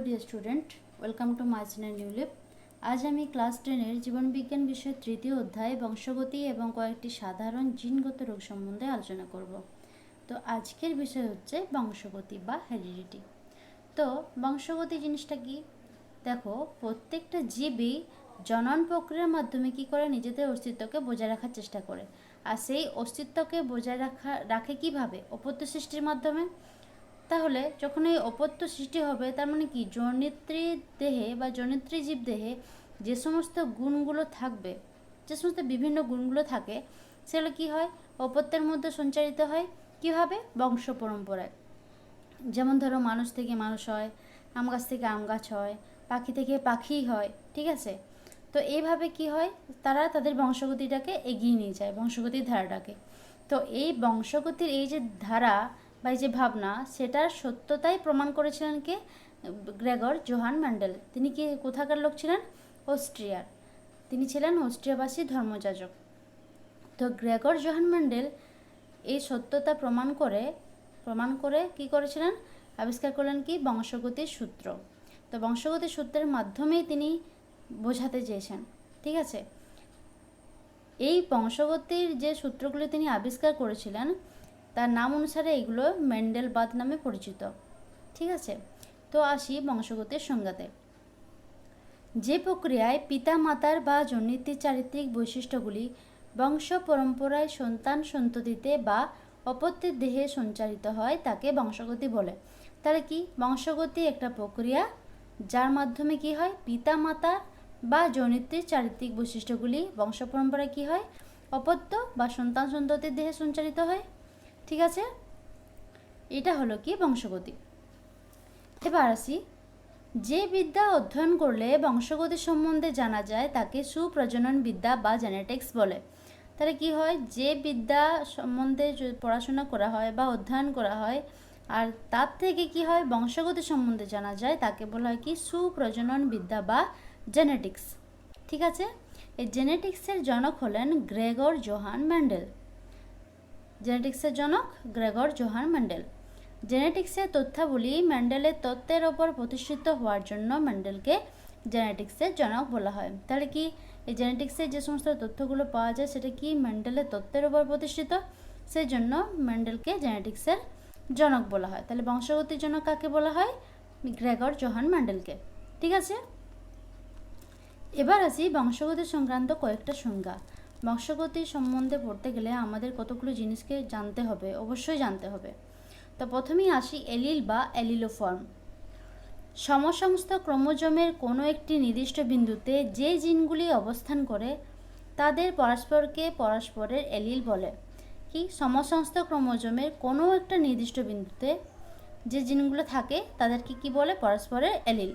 Deer student, welcome to my channel NewLeap. আজ আমি class 10-এর জীবনবিজ্ঞান বিষয়ের তৃতীয় অধ্যায় বংশগতি এবং কয়েকটি সাধারণ জিনগত রোগ সম্বন্ধে আলোচনা করব। তো আজকের বিষয় হচ্ছে বংশগতি বা হেরিডিটি। তো বংশগতি জিনিসটা কি? দেখো, প্রত্যেকটা জীবই জনন প্রক্রিয়ার মাধ্যমে কি করে নিজেদের অস্তিত্বকে বজায় রাখার চেষ্টা করে। আর সেই অস্তিত্বকে বজায় রাখে কিভাবে? অপত্য সৃষ্টির মাধ্যমে। তাহলে যখন এই অপত্য সৃষ্টি হবে, তার মানে কি, জনিত্রী দেহে বা জনিত্রী জীব দেহে যে সমস্ত গুণগুলো থাকবে, যে সমস্ত বিভিন্ন গুণগুলো থাকে, সেগুলো কি হয়? অপত্যের মধ্যে সঞ্চারিত হয় কীভাবে? বংশ পরম্পরায়। যেমন ধরো, মানুষ থেকে মানুষ হয়, আম গাছ থেকে আম গাছ হয়, পাখি থেকে পাখি হয়, ঠিক আছে? তো এইভাবে কি হয়, তারা তাদের বংশগতিটাকে এগিয়ে নিয়ে যায়, বংশগতির ধারাটাকে। তো এই বংশগতির এই যে ধারা বা এই যে ভাবনা, সেটার সত্যতাই প্রমাণ করেছিলেন কে? Gregor Johan Mendel. তিনি কি কোথাকার লোক ছিলেন? অস্ট্রিয়ার। তিনি ছিলেন অস্ট্রিয়াবাসী ধর্মযাজক। তো গ্রেগর জোহান মেন্ডেল এই সত্যতা প্রমাণ করে কি করেছিলেন? আবিষ্কার করলেন কি? বংশগতির সূত্র। তো বংশগতির সূত্রের মাধ্যমেই তিনি বোঝাতে চেয়েছেন, ঠিক আছে? এই বংশগতির যে সূত্রগুলো তিনি আবিষ্কার করেছিলেন, তার নাম অনুসারে এগুলো মেন্ডেলবাদ নামে পরিচিত, ঠিক আছে? তো আসি বংশগতির সংজ্ঞাতে। যে প্রক্রিয়ায় পিতা মাতার বা জনিত্রীর চারিত্রিক বৈশিষ্ট্যগুলি বংশ পরম্পরায় সন্তান সন্ততিতে বা অপত্যের দেহে সঞ্চারিত হয়, তাকে বংশগতি বলে। তাহলে কি? বংশগতি একটা প্রক্রিয়া যার মাধ্যমে কি হয়? পিতা মাতা বা জনিত্রীর চারিত্রিক বৈশিষ্ট্যগুলি বংশ পরম্পরায় কি হয়? অপত্য বা সন্তান সন্ততির দেহে সঞ্চারিত হয়, ঠিক আছে? এটা হলো কি বংশগতি। এবার আসি, যে বিদ্যা অধ্যয়ন করলে বংশগতি সম্বন্ধে জানা যায় তাকে সুপ্রজনন বিদ্যা বা জেনেটিক্স বলে। তাহলে কি হয়? যে বিদ্যা সম্বন্ধে পড়াশোনা করা হয় বা অধ্যয়ন করা হয়, আর তার থেকে কি হয়? বংশগতি সম্বন্ধে জানা যায়, তাকে বলা হয় কি? সুপ্রজনন বিদ্যা বা জেনেটিক্স, ঠিক আছে? এই জেনেটিক্সের জনক হলেন গ্রেগর জোহান মেন্ডেল। জেনেটিক্সের জনক গ্রেগর জোহান মেন্ডেল। জেনেটিক্সের তথ্যাবলী মেন্ডেলের তত্ত্বের ওপর প্রতিষ্ঠিত হওয়ার জন্য মেন্ডেলকে জেনেটিক্সের জনক বলা হয়। তাহলে কি? এই জেনেটিক্সের যে সমস্ত তথ্যগুলো পাওয়া যায়, সেটা কি? মেন্ডেলের তত্ত্বের ওপর প্রতিষ্ঠিত, সেই জন্য মেন্ডেলকে জেনেটিক্সের জনক বলা হয়। তাহলে বংশগতির জনক কাকে বলা হয়? গ্রেগর জোহান মেন্ডেলকে, ঠিক আছে? এবার আসি বংশগতি সংক্রান্ত কয়েকটা সংজ্ঞা। বংশগতি সম্বন্ধে পড়তে গেলে আমাদের কতগুলো জিনিসকে জানতে হবে, অবশ্যই জানতে হবে। তো প্রথমেই আসি এলিল বা অ্যালিলোফর্ম। সমসংস্থ ক্রোমোজোমের কোনো একটি নির্দিষ্ট বিন্দুতে যে জিনগুলি অবস্থান করে তাদের পরস্পরের এলিল বলে। কি? সমসংস্থ ক্রোমোজোমের কোনো একটা নির্দিষ্ট বিন্দুতে যে জিনগুলো থাকে তাদেরকে কি বলে? পরস্পরের এলিল।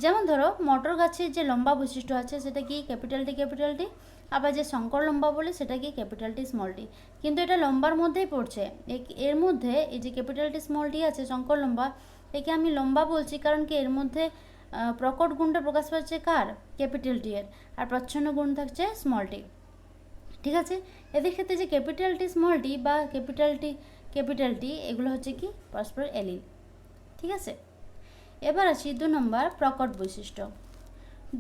যেমন ধরো, মটর গাছের যে লম্বা বৈশিষ্ট্য আছে, সেটা কি? Capital T. আবার যে শঙ্কর লম্বা বলে, সেটা কি? ক্যাপিটাল টি স্মল টি। কিন্তু এটা লম্বার মধ্যেই পড়ছে। এর মধ্যে এই যে ক্যাপিটাল টি স্মল টি আছে, শঙ্কর লম্বা, একে আমি লম্বা বলছি কারণ কি? এর মধ্যে প্রকট গুণটা প্রকাশ পাচ্ছে কার? ক্যাপিটাল টি এর। আর প্রচ্ছন্ন গুণ থাকছে স্মল টি, ঠিক আছে? এদের ক্ষেত্রে যে ক্যাপিটাল টি স্মল টি বা ক্যাপিটাল টি এগুলো হচ্ছে কি? পরস্পর এলিল, ঠিক আছে? এবার আসি 2 নম্বর, প্রকট বৈশিষ্ট্য।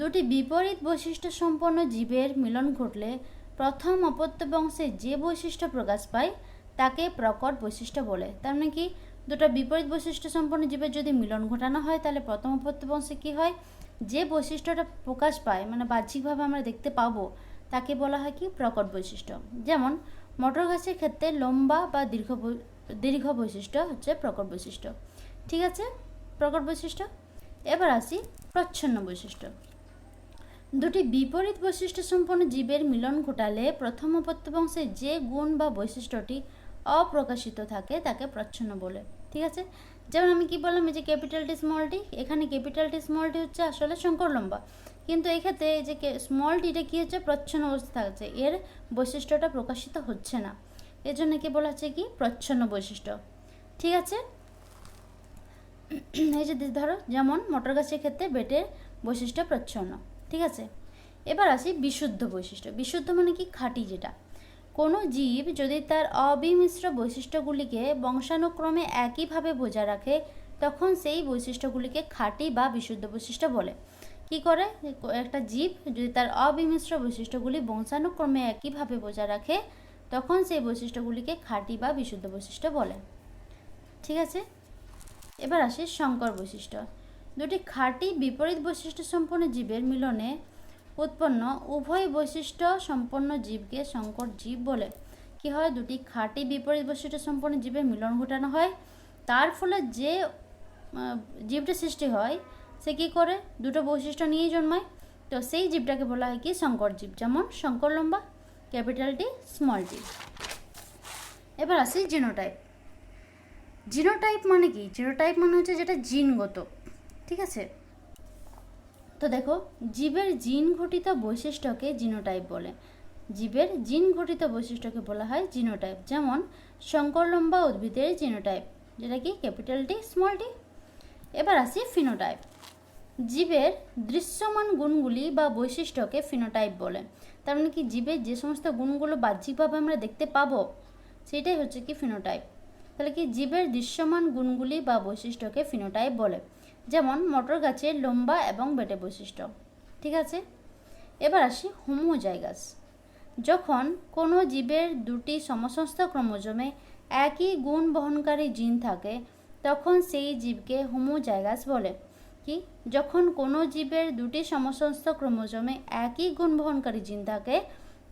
দুটি বিপরীত বৈশিষ্ট্য সম্পন্ন জীবের মিলন ঘটলে প্রথম অপত্য বংশে যে বৈশিষ্ট্য প্রকাশ পায় তাকে প্রকট বৈশিষ্ট্য বলে। তার মানে কি? দুটো বিপরীত বৈশিষ্ট্য সম্পন্ন জীবের যদি মিলন ঘটানো হয়, তাহলে প্রথম অপত্য বংশে কি হয়? যে বৈশিষ্ট্যটা প্রকাশ পায়, মানে বাহ্যিকভাবে আমরা দেখতে পাবো, তাকে বলা হয় কি? প্রকট বৈশিষ্ট্য। যেমন মটর গাছের ক্ষেত্রে লম্বা বা দীর্ঘ বৈশিষ্ট্য হচ্ছে প্রকট বৈশিষ্ট্য, ঠিক আছে? প্রকট বৈশিষ্ট্য। এবার আসি প্রচ্ছন্ন বৈশিষ্ট্য। দুটি বিপরীত বৈশিষ্ট্য সম্পন্ন জীবের মিলন ঘটালে প্রথম অপত্য বংশে যে গুণ বা বৈশিষ্ট্যটি অপ্রকাশিত থাকে তাকে প্রচ্ছন্ন বলে, ঠিক আছে? যেমন আমি কি বললাম, এই যে ক্যাপিটাল টি স্মল টি, এখানে ক্যাপিটাল টি স্মল টি হচ্ছে আসলে শঙ্কর লম্বা, কিন্তু এই ক্ষেত্রে এই যে স্মল টিটা কি হচ্ছে? প্রচ্ছন্ন অবস্থা থাকছে, এর বৈশিষ্ট্যটা প্রকাশিত হচ্ছে না, এর জন্য কি বলা হচ্ছে? কি? প্রচ্ছন্ন বৈশিষ্ট্য, ঠিক আছে? এই যে ধরো, যেমন মটর গাছের ক্ষেত্রে বেটের বৈশিষ্ট্য প্রচ্ছন্ন, ঠিক আছে? এবার আসি বিশুদ্ধ বৈশিষ্ট্য। বিশুদ্ধ মানে কি? খাঁটি যেটা। কোনো জীব যদি তার অবিমিশ্র বৈশিষ্ট্যগুলিকে বংশানুক্রমে একইভাবে বজায় রাখে, তখন সেই বৈশিষ্ট্যগুলিকে খাঁটি বা বিশুদ্ধ বৈশিষ্ট্য বলে। কি করে, একটা জীব যদি তার অবিমিশ্র বৈশিষ্ট্যগুলি বংশানুক্রমে একইভাবে বজায় রাখে তখন সেই বৈশিষ্ট্যগুলিকে খাঁটি বা বিশুদ্ধ বৈশিষ্ট্য বলে। ঠিক আছে, এবার আসি সংকর বৈশিষ্ট্য। দুটি খাঁটি বিপরীত বৈশিষ্ট্য সম্পন্ন জীবের মিলনে উৎপন্ন উভয় বৈশিষ্ট্য সম্পন্ন জীবকে সংকর জীব বলে। কি হয়, দুটি খাঁটি বিপরীত বৈশিষ্ট্য সম্পন্ন জীবের মিলন ঘটানো হয়, তার ফলে যে জীবটা সৃষ্টি হয় সে কী করে, দুটো বৈশিষ্ট্য নিয়েই জন্মায়। তো সেই জীবটাকে বলা হয় কি সংকর জীব, যেমন শঙ্কর লম্বা, ক্যাপিটাল টি স্মল টি। এবার আসি জিনোটাইপ। জিনোটাইপ মানে কি, জিনোটাইপ মানে হচ্ছে যেটা জিনগত। ঠিক আছে, তো দেখো, জীবের জিন ঘটিত বৈশিষ্ট্যকে জিনোটাইপ বলে। জীবের জিন ঘটিত বৈশিষ্ট্যকে বলা হয় জিনোটাইপ, যেমন শঙ্কর লম্বা উদ্ভিদের জিনোটাইপ, যেটা কি ক্যাপিটাল টি স্মল টি। এবার আসি ফিনোটাইপ। জীবের দৃশ্যমান গুণগুলি বা বৈশিষ্ট্যকে ফিনোটাইপ বলে। তার মানে কি, জীবের যে সমস্ত গুণগুলো বাহ্যিকভাবে আমরা দেখতে পাবো সেটাই হচ্ছে কি ফিনোটাইপ। তাহলে কি, জীবের দৃশ্যমান গুণগুলি বা বৈশিষ্ট্যকে ফিনোটাইপ বলে, যেমন মটর গাছের লম্বা এবং বেটে বৈশিষ্ট্য। ঠিক আছে, এবার আসি হোমোজাইগাস। যখন কোনো জীবের দুটি সমসংস্থ ক্রোমোজোমে একই গুণ বহনকারী জিন থাকে তখন সেই জীবকে হোমোজাইগাস বলে। কি, যখন কোনো জীবের দুটি সমসংস্থ ক্রোমোজোমে একই গুণ বহনকারী জিন থাকে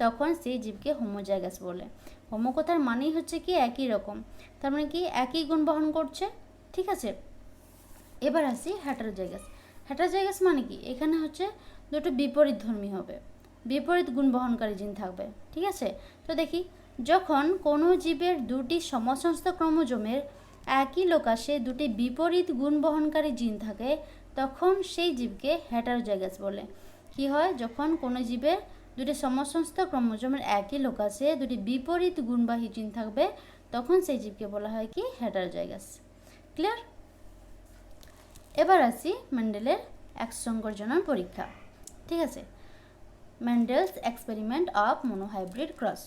তখন সেই জীবকে হোমোজাইগাস বলে। হোমো কথার মানেই হচ্ছে কি একই রকম, তার মানে কি একই গুণ বহন করছে। ঠিক আছে, এবার আসি হেটারোজাইগাস। হেটারোজাইগাস মানে কি, এখানে হচ্ছে দুটো বিপরীত ধর্মী হবে, বিপরীত গুণ বহনকারী জিন থাকবে। ঠিক আছে, তো দেখি, যখন কোনো জীবের দুটি সমসংস্থ ক্রোমোজোমের একই লোকাসে দুটি বিপরীত গুণ বহনকারী জিন থাকে তখন সেই জীবকে হেটারোজাইগাস বলে। কি হয়, যখন কোনো জীবের দুটি সমসংস্থ ক্রোমোজোমের একই লোকাসে দুটি বিপরীত গুণবাহী জিন থাকবে তখন সেই জীবকে বলা হয় কি হেটারোজাইগাস। ক্লিয়ার? এবার আসি মেন্ডেলের একসঙ্কর জনন পরীক্ষা। ঠিক আছে, মেন্ডেলস experiment of monohybrid cross.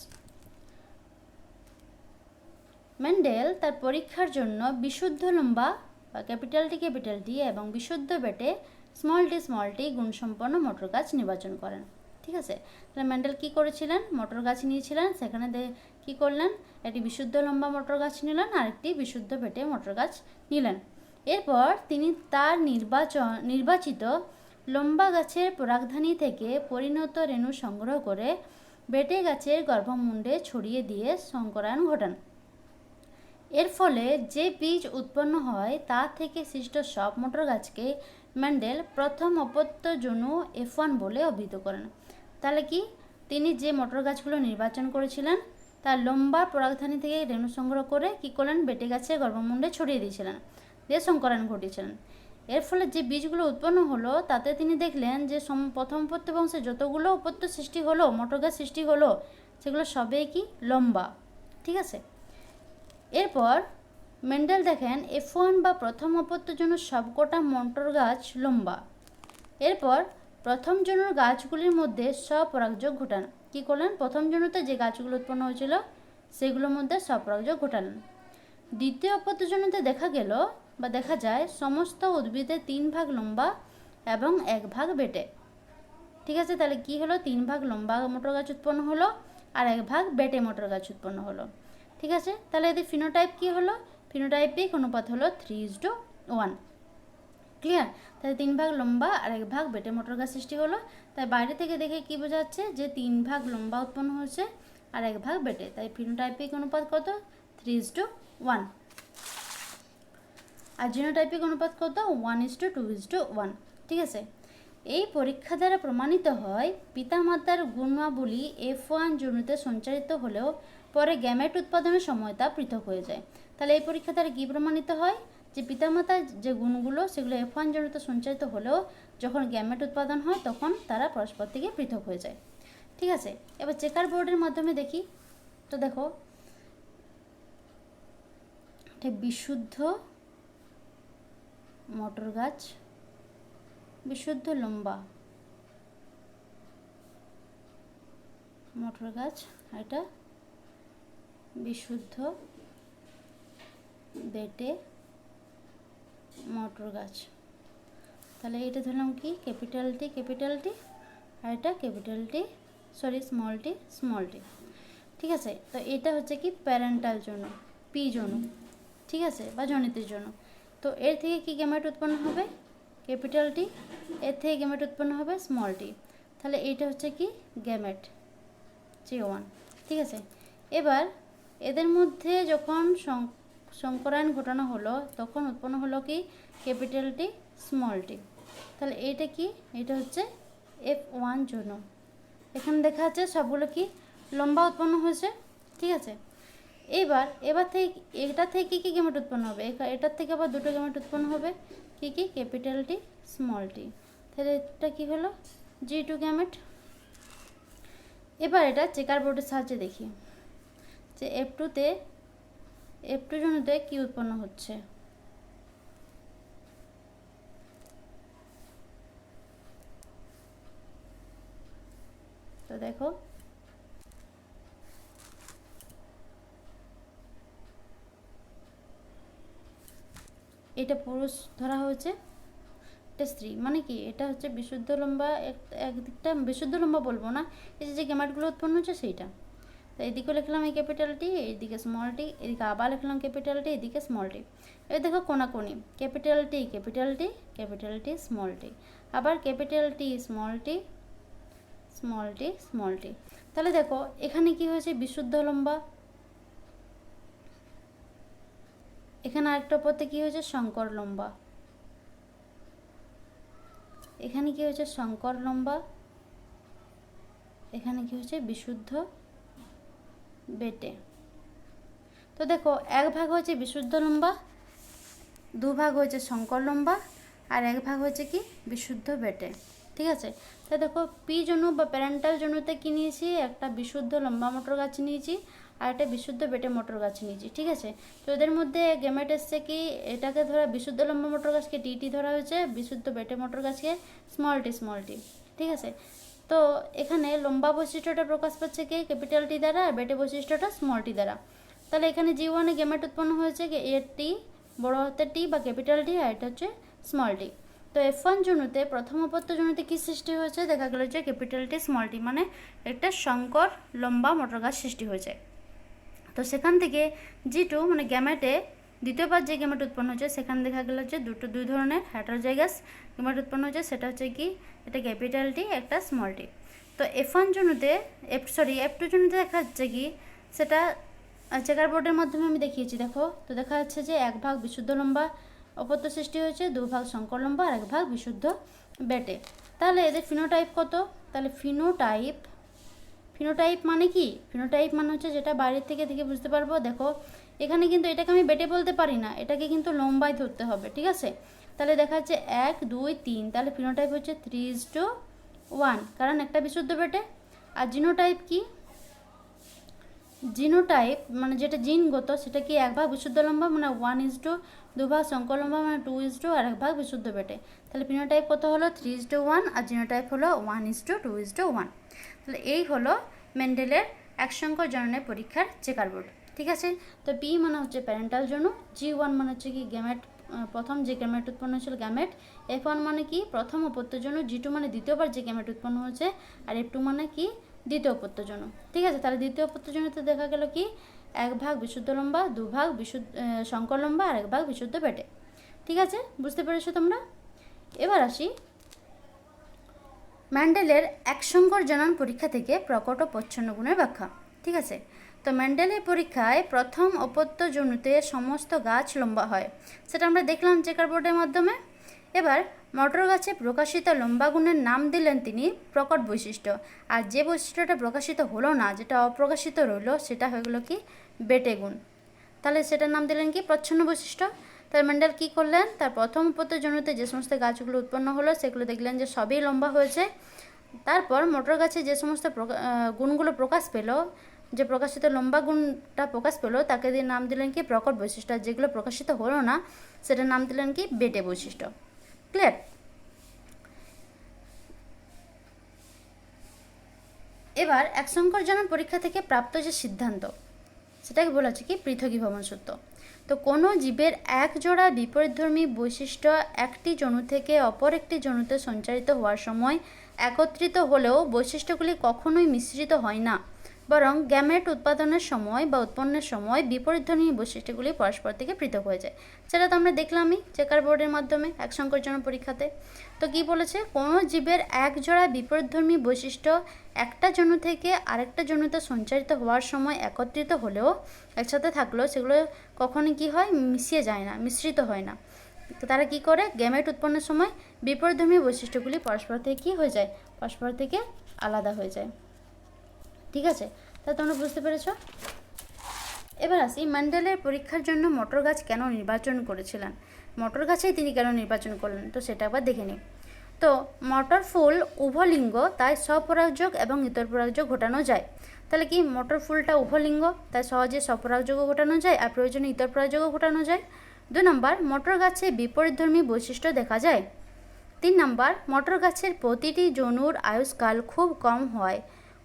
Mendel তার পরীক্ষার জন্য বিশুদ্ধ লম্বা বা ক্যাপিটাল টি এবং বিশুদ্ধ বেটে স্মল টি গুণসম্পন্ন মটর গাছ নির্বাচন করেন। ঠিক আছে, তাহলে মেন্ডেল কী করেছিলেন, মটর গাছ নিয়েছিলেন, সেখানে কী করলেন, একটি বিশুদ্ধ লম্বা মটর গাছ নিলেন আর একটি বিশুদ্ধ বেটে মটর গাছ নিলেন। এরপর তিনি তার নির্বাচিত লম্বা গাছের পরাগধানী থেকে পরিণত রেণু সংগ্রহ করে বেটে গাছের গর্ভমুণ্ডে ছড়িয়ে দিয়ে সংকরায়ন ঘটান। এর ফলে যে বীজ উৎপন্ন হয় তা থেকে সৃষ্ট সব মটর গাছকে মেন্ডেল প্রথম অপত্য জনু F1 বলে অভিহিত করেন। তাহলে কি, তিনি যে মটর গাছগুলো নির্বাচন করেছিলেন তার লম্বা পরাগধানী থেকে রেণু সংগ্রহ করে কী করলেন, বেটে গাছের গর্ভমুণ্ডে ছড়িয়ে দিয়েছিলেন, দিয়ে সংকরায়ন ঘটিয়েছিলেন। এর ফলে যে বীজগুলো উৎপন্ন হলো তাতে তিনি দেখলেন যে প্রথম অপত্য বংশে যতগুলো অপত্য সৃষ্টি হলো, মটর গাছ সৃষ্টি হলো, সেগুলো সবই কি লম্বা। ঠিক আছে, এরপর মেন্ডেল দেখেন F1 বা প্রথম অপত্য জন্য সবকটা মটর গাছ লম্বা। এরপর প্রথম জনুর গাছগুলির মধ্যে স্বপরাগযোগ ঘটান। কী করলেন, প্রথম জনুতে যে গাছগুলো উৎপন্ন হয়েছিল সেগুলোর মধ্যে স্বপরাগযোগ ঘটালেন। দ্বিতীয় অপত্য জনুতে দেখা যায় সমস্ত উদ্ভিদে 3 ভাগ লম্বা এবং 1 ভাগ বেটে। ঠিক আছে, তাহলে কি হলো, 3 ভাগ লম্বা মটর গাছ উৎপন্ন হলো আর 1 ভাগ বেটে মটর গাছ উৎপন্ন হলো। ঠিক আছে, তাহলে এদের ফিনোটাইপ কি হলো, ফিনোটাইপিক অনুপাত হলো 3:1। ক্লিয়ার? তাহলে 3 ভাগ লম্বা আর 1 ভাগ বেটে মটর গাছ সৃষ্টি হলো। তাই বাইরে থেকে দেখে কি বোঝা যাচ্ছে যে 3 ভাগ লম্বা উৎপন্ন হয়েছে আর 1 ভাগ বেটে, তাই ফিনোটাইপিক অনুপাত কত, 3:1। আর জিনোটাইপিক অনুপাত কত, 1:2:1। ঠিক আছে, এই পরীক্ষা দ্বারা প্রমাণিত হয় পিতামাতার গুণাবলী F1 জনুতে সঞ্চারিত হলেও পরে গ্যামেট উৎপাদনের সময় তা পৃথক হয়ে যায়। তাহলে এই পরীক্ষা দ্বারা কী প্রমাণিত হয়, যে পিতামাতার যে গুণগুলো সেগুলো F1 জনুতে সঞ্চারিত হলেও যখন গ্যামেট উৎপাদন হয় তখন তারা পরস্পর থেকে পৃথক হয়ে যায়। ঠিক আছে, এবার চেকার বোর্ডের মাধ্যমে দেখি। তো দেখো, এটা বিশুদ্ধ মটর গাছ, বিশুদ্ধ লম্বা মটর গাছ, এটা বিশুদ্ধ বেটে মটর গাছ। তাহলে এটা ধরলাম কি ক্যাপিটাল টি, আর এটা capital T, sorry small tea. ঠিক আছে, তো এটা হচ্ছে কি প্যারেন্টাল জন্য, পি জন্য, ঠিক আছে, বা জনিতের জন্য। তো এর থেকে কি গ্যামেট উৎপন্ন হবে? ক্যাপিটাল টি, এর থেকে গ্যামেট উৎপন্ন হবে স্মল টি। তাহলে এইটা হচ্ছে কি গ্যামেট J1। ঠিক আছে, এবার এদের মধ্যে যখন সংকরায়ন ঘটানো হলো তখন উৎপন্ন হলো কি ক্যাপিটাল টি স্মল টি। তাহলে এইটা কি, এটা হচ্ছে F1 জন্য। এখানে দেখা যাচ্ছে সবগুলো কি লম্বা উৎপন্ন হয়েছে। ঠিক আছে, এবার থেকে এটা থেকে কি গ্যামেট উৎপন্ন হবে? এটার থেকে আবার দুটো গ্যামেট উৎপন্ন হবে, কি ক্যাপিটাল টি স্মল টি। তাহলে এটা কি হলো G2 গ্যামেট। এবার এটা চেকার বোর্ডের সাহায্যে দেখি যে F2 জনুতে কি উৎপন্ন হচ্ছে। তো দেখো এটা পুরুষ ধরা হয়েছে, এটা স্ত্রী। মানে কি এটা হচ্ছে বিশুদ্ধ লম্বা, একদিকটা বিশুদ্ধ লম্বা বলবো না, এই যে গ্যামেটগুলো উৎপন্ন হচ্ছে সেইটা। তো এদিকে লিখলাম এই ক্যাপিটাল টি, এইদিকে স্মল টি, এদিকে আবার লিখলাম ক্যাপিটাল টি, এদিকে স্মল টি। এবার দেখো কোনাকুনি capital T capital T capital T small T, আবার capital T small T small T small T. তাহলে দেখো এখানে কি হয়েছে বিশুদ্ধ লম্বা, এখানে আরেকটা পথে কি হয়েছে সংকর লম্বা, এখানে কি হয়েছে সংকর লম্বা, এখানে কি হচ্ছে বিশুদ্ধ বেটে। তো দেখো এক ভাগ হচ্ছে বিশুদ্ধ লম্বা, দু ভাগ হচ্ছে সংকর লম্বা, আর এক ভাগ হচ্ছে কি বিশুদ্ধ বেটে। ঠিক আছে, তো দেখো পি জনু বা প্যারেন্টাল জনুতে কি নিয়েছি, একটা বিশুদ্ধ লম্বা মটর গাছ নিয়েছি আর একটা বিশুদ্ধ বেটে মটর গাছ নিয়েছি। ঠিক আছে, তো এদের মধ্যে গ্যামেট এসছে কি, এটাকে ধরা বিশুদ্ধ লম্বা মটর গাছকে টি ধরা হয়েছে, বিশুদ্ধ বেটে মটর গাছকে স্মল টি। ঠিক আছে, তো এখানে লম্বা বৈশিষ্ট্যটা প্রকাশ পাচ্ছে কি ক্যাপিটাল টি দ্বারা, আর বেটে বৈশিষ্ট্যটা স্মল টি দ্বারা। তাহলে এখানে G1 এ গ্যামেট উৎপন্ন হয়েছে কি এর টি, বড় হাতের টি বা ক্যাপিটাল টি, আর এটা হচ্ছে স্মল টি। তো F1 জনুতে প্রথম অপত্য জনুতে কি সৃষ্টি হয়েছে, দেখা গেল যে ক্যাপিটাল টি স্মল টি, মানে একটা সংকর লম্বা মটর গাছ সৃষ্টি হয়েছে। তো সেখান থেকে G2 মানে গ্যামেটে দ্বিতীয়বার যে গ্যামেট উৎপন্ন হয়েছে সেখানে দেখা গেল যে দুই ধরনের হেটারোজাইগাস গ্যামেট উৎপন্ন হয়েছে, সেটা হচ্ছে কি এটা ক্যাপিটাল টি, একটা স্মল টি। তো F1 জনুতে F2 জনুতে দেখা যাচ্ছে কি সেটা চেকার বোর্ডের মাধ্যমে আমি দেখিয়েছি। দেখো তো দেখা যাচ্ছে যে এক ভাগ বিশুদ্ধ লম্বা অপত্য সৃষ্টি হয়েছে, দু ভাগ সংকর লম্বা আর এক ভাগ বিশুদ্ধ বেটে। তাহলে এদের ফিনোটাইপ কত? তাহলে ফিনোটাইপ মানে কি, ফিনোটাইপ মানে হচ্ছে যেটা বাইরের থেকে দেখে বুঝতে পারবো। দেখো এখানে কিন্তু এটাকে আমি বেটে বলতে পারি না, এটাকে কিন্তু লম্বায় ধরতে হবে। ঠিক আছে, তাহলে দেখা যাচ্ছে 1 2 3, তাহলে ফিনোটাইপ হচ্ছে 3:1, কারণ একটা বিশুদ্ধ বেটে। আর জিনোটাইপ কি, জিনোটাইপ মানে যেটা জিনগত সেটা কি এক ভাগ বিশুদ্ধ লম্বা মানে 1:2, দু ভাগ সংকর লম্বা মানে 2:2, আর এক ভাগ বিশুদ্ধ বেটে। তাহলে ফিনোটাইপ কত হলো 3:1, আর জিনোটাইপ হলো 1:2:1। তাহলে এই হলো মেন্ডেলের একসংখ্যক জননের পরীক্ষার চেকার বোর্ড। ঠিক আছে, তো পি মানে হচ্ছে প্যারেন্টাল জনু, G1 মানে হচ্ছে কি গ্যামেট, প্রথম যে গ্যামেট উৎপন্ন হয়েছিল গ্যামেট, F1 মানে কি প্রথম অপত্য জনু, G2 মানে দ্বিতীয়বার যে গ্যামেট উৎপন্ন হয়েছে, আর F2 মানে কি দ্বিতীয় অপত্য জনু। ঠিক আছে, তাহলে দ্বিতীয় অপত্য জনুতে দেখা গেল কি এক ভাগ বিশুদ্ধ লম্বা, দু ভাগ সংকর লম্বা আর এক ভাগ বিশুদ্ধ বেটে। ঠিক আছে, বুঝতে পেরেছো তোমরা? এবার আসি ম্যান্ডেলের একসংখ্যক জনন পরীক্ষা থেকে প্রকট ও প্রচ্ছন্ন গুণের ব্যাখ্যা। ঠিক আছে, তো ম্যান্ডেলের পরীক্ষায় প্রথম অপত্য জনুতে সমস্ত গাছ লম্বা হয়, সেটা আমরা দেখলাম চেকার বোর্ডের মাধ্যমে। এবার মটর গাছে প্রকাশিত লম্বা গুণের নাম দিলেন তিনি প্রকট বৈশিষ্ট্য, আর যে বৈশিষ্ট্যটা প্রকাশিত হলো না, যেটা অপ্রকাশিত রইল, সেটা হয়ে গেলো কি বেটে গুণ। তাহলে সেটার নাম দিলেন কি প্রচ্ছন্ন বৈশিষ্ট্য। তার ম্যান্ডেল কী করলেন, তার প্রথম অপত্য জনুতে যে সমস্ত গাছগুলো উৎপন্ন হলো সেগুলো দেখলেন যে সবই লম্বা হয়েছে। তারপর মটর গাছে যে সমস্ত গুণগুলো প্রকাশ পেল, যে প্রকাশিত লম্বা গুণটা প্রকাশ পেল, তাকে দিয়ে নাম দিলেন কি প্রকট বৈশিষ্ট্য। যেগুলো প্রকাশিত হলো না সেটার নাম দিলেন কি বেটে বৈশিষ্ট্য। ক্লিয়ার? এবার একসংখ্যক জনন পরীক্ষা থেকে প্রাপ্ত যে সিদ্ধান্ত, সেটাকে বলা হচ্ছে কি পৃথকীভবন সূত্র। তো কোনো জীবের এক জোড়া বিপরীতধর্মী বৈশিষ্ট্য একটি জনু থেকে অপর একটি জনুতে সঞ্চারিত হওয়ার সময় একত্রিত হলেও বৈশিষ্ট্যগুলি কখনোই মিশ্রিত হয় না, বরং গ্যামেট উৎপাদনের সময় বা উৎপন্নের সময় বিপরীতধর্মী বৈশিষ্ট্যগুলি পরস্পর থেকে পৃথক হয়ে যায়। সেটা তো আমরা দেখলামই চেকার বোর্ডের মাধ্যমে এক সংকরজন পরীক্ষাতে। তো কি বলেছে, কোনো জীবের এক জোড়া বিপরীতধর্মী বৈশিষ্ট্য একটা জনু থেকে আরেকটা জনুতে সঞ্চারিত হওয়ার সময় একত্রিত হলেও, একসাথে থাকলেও সেগুলো কখনোই কি হয়, মিশিয়ে যায় না, মিশ্রিত হয় না। তারা কি করে, গ্যামেট উৎপন্নের সময় বিপরীতধর্মী বৈশিষ্ট্যগুলি পরস্পর থেকে কি হয়ে যায়, পরস্পর থেকে আলাদা হয়ে যায়। ঠিক আছে, তা তোমরা বুঝতে পেরেছ। এবার আসি, ম্যান্ডেলের পরীক্ষার জন্য মটর গাছ কেন নির্বাচন করেছিলেন, মটর গাছেই তিনি কেন নির্বাচন করলেন, তো সেটা একবার দেখে নিই। তো মটর ফুল উভলিঙ্গ, তাই স্বপরাগযোগ এবং ইতরপরাগযোগ ঘটানো যায়। তাহলে কি, মটর ফুলটা উভলিঙ্গ, তাই সহজে স্বপরাগযোগও ঘটানো যায় আর প্রয়োজনে ইতরপরাগযোগও ঘটানো যায়। 2 নম্বর, মটর গাছে বিপরীতধর্মী বৈশিষ্ট্য দেখা যায়। 3 নম্বর, মটর গাছের প্রতিটি জনুর আয়ুষ্কাল খুব কম হয়,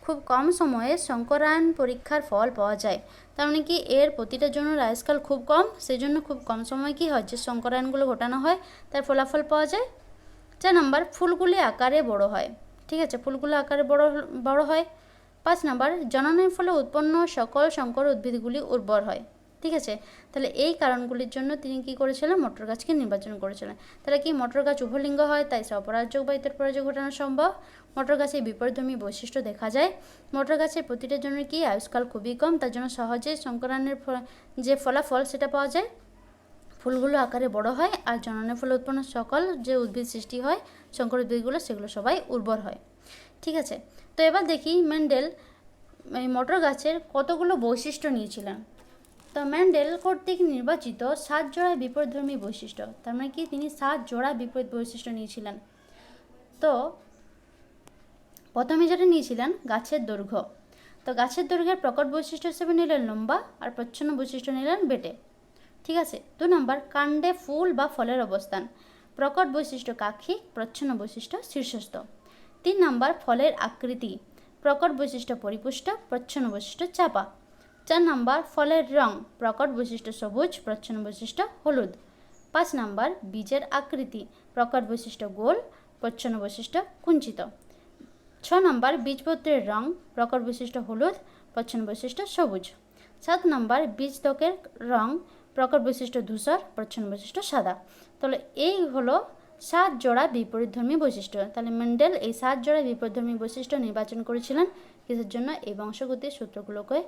খুব কম সময়ে সংকরায়ন পরীক্ষার ফল পাওয়া যায়। তার মানে কি, এর প্রতিটা জনুর আয়ুষ্কাল খুব কম, সেই জন্য খুব কম সময় কি হয়, যে সংকরায়নগুলো ঘটানো হয় তার ফলাফল পাওয়া যায়। 4 নম্বর, ফুলগুলি আকারে বড় হয়। ঠিক আছে, ফুলগুলো আকারে বড় হয়। 5 নম্বর, জননের ফলে উৎপন্ন সকল সংকর উদ্ভিদগুলি উর্বর হয়। ঠিক আছে, তাহলে এই কারণগুলির জন্য তিনি কি করেছিলেন, মটর গাছকে নির্বাচন করেছিলেন। তাহলে কি, মটর গাছ উভলিঙ্গ হয়, তাই স্বপরাগযোগ বা ইতরপরাগযোগ ঘটানো সম্ভব। মটর গাছে বিপরীতধর্মী বৈশিষ্ট্য দেখা যায়। মটর গাছের প্রতিটা জনের কি আয়ুষ্কাল খুবই কম, তার জন্য সহজে সংকরায়নের যে ফলাফল সেটা পাওয়া যায়। ফুলগুলো আকারে বড় হয় আর জননের ফলে উৎপন্ন সকল যে উদ্ভিদ সৃষ্টি হয়, সংকর উদ্ভিদগুলো, সেগুলো সবাই উর্বর হয়। ঠিক আছে, তো এবার দেখি মেন্ডেল এই মটর গাছের কতগুলো বৈশিষ্ট্য নিয়েছিলেন। তো মেন্ডেল কর্তৃক নির্বাচিত 7 জোড়া বিপরীতধর্মী বৈশিষ্ট্য, তার মানে কি, তিনি 7 জোড়া বিপরীত বৈশিষ্ট্য নিয়েছিলেন। তো প্রথমে যেটা নিয়েছিলেন, গাছের দৈর্ঘ্য। তো গাছের দৈর্ঘ্যের প্রকট বৈশিষ্ট্য হিসেবে নিলেন লম্বা, আর প্রচ্ছন্ন বৈশিষ্ট্য নিলেন বেটে। ঠিক আছে, 2 নম্বর, কাণ্ডে ফুল বা ফলের অবস্থান। প্রকট বৈশিষ্ট্য কাক্ষিক, প্রচ্ছন্ন বৈশিষ্ট্য শীর্ষস্থ। 3 নম্বর, ফলের আকৃতি। প্রকট বৈশিষ্ট্য পরিপুষ্ট, প্রচ্ছন্ন বৈশিষ্ট্য চাপা। 4 নম্বর, ফলের রং। প্রকট বৈশিষ্ট্য সবুজ, প্রচ্ছন্ন বৈশিষ্ট্য হলুদ। 5 নম্বর, বীজের আকৃতি। প্রকট বৈশিষ্ট্য গোল, প্রচ্ছন্ন বৈশিষ্ট্য কুঞ্চিত। 6 নম্বর, বীজপত্রের রং। প্রকট বৈশিষ্ট্য হলুদ, প্রচ্ছন্ন বৈশিষ্ট্য সবুজ। 7 নম্বর, বীজত্বকের রং। প্রকট বৈশিষ্ট্য ধূসর, প্রচ্ছন্ন বৈশিষ্ট্য সাদা। তাহলে এই হলো 7 জোড়া বিপরীতধর্মী বৈশিষ্ট্য। তাহলে মেন্ডেল এই 7 জোড়া বিপরীতধর্মী বৈশিষ্ট্য নির্বাচন করেছিলেন কিসের জন্য, এই বংশগতির সূত্রগুলোকে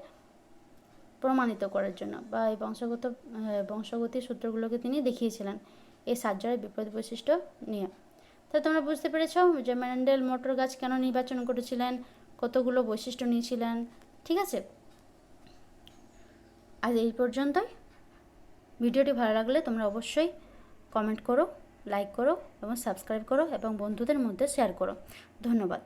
প্রমাণিত করার জন্য, বা এই বংশগতির সূত্রগুলোকে তিনি দেখিয়েছিলেন এই 7 জোড়া বিপরীত বৈশিষ্ট্য নিয়ে। তাহলে তোমরা বুঝতে পেরেছ যে মেন্ডেল মটর গাছ কেন নির্বাচন করেছিলেন, কতগুলো বৈশিষ্ট্য নিয়েছিলেন। ঠিক আছে, আজ এই পর্যন্তই। ভিডিওটি ভালো লাগলে তোমরা অবশ্যই কমেন্ট করো, লাইক করো এবং সাবস্ক্রাইব করো এবং বন্ধুদের মধ্যে শেয়ার করো। ধন্যবাদ।